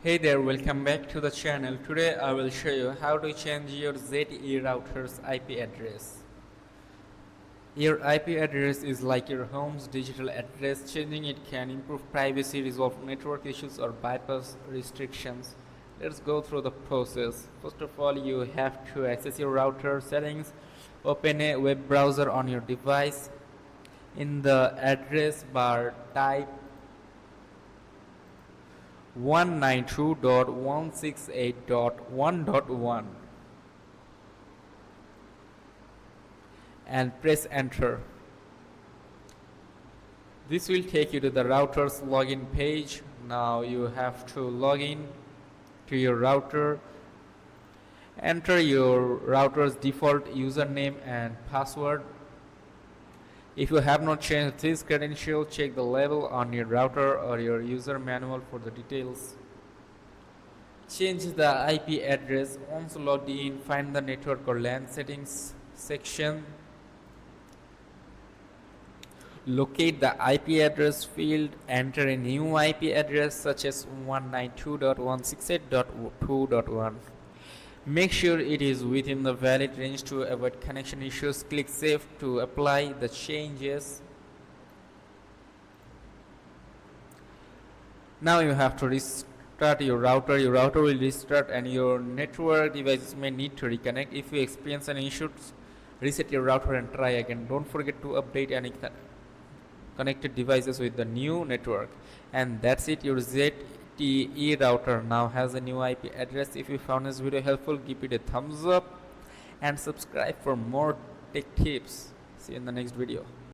Hey there, welcome back to the channel. Today I will show you how to change your ZTE router's IP address. Your IP address is like your home's digital address. Changing it can improve privacy, resolve network issues, or bypass restrictions. Let's go through the process. First of all, you have to access your router settings. Open a web browser on your device. In the address bar, type 192.168.1.1 and press enter. This will take you to the router's login page. Now you have to log in to your router. Enter your router's default username and password. If you have not changed this credential, check the label on your router or your user manual for the details. Change the IP address. Once logged in, find the network or LAN settings section. Locate the IP address field. Enter a new IP address such as 192.168.2.1. Make sure it is within the valid range to avoid connection issues. Click Save to apply the changes. Now you have to restart your router. Your router will restart and your network devices may need to reconnect. If you experience any issues, reset your router and try again. Don't forget to update any connected devices with the new network. And that's it. Your ZTE router now has a new IP address. If you found this video helpful, give it a thumbs up and subscribe for more tech tips. See you in the next video.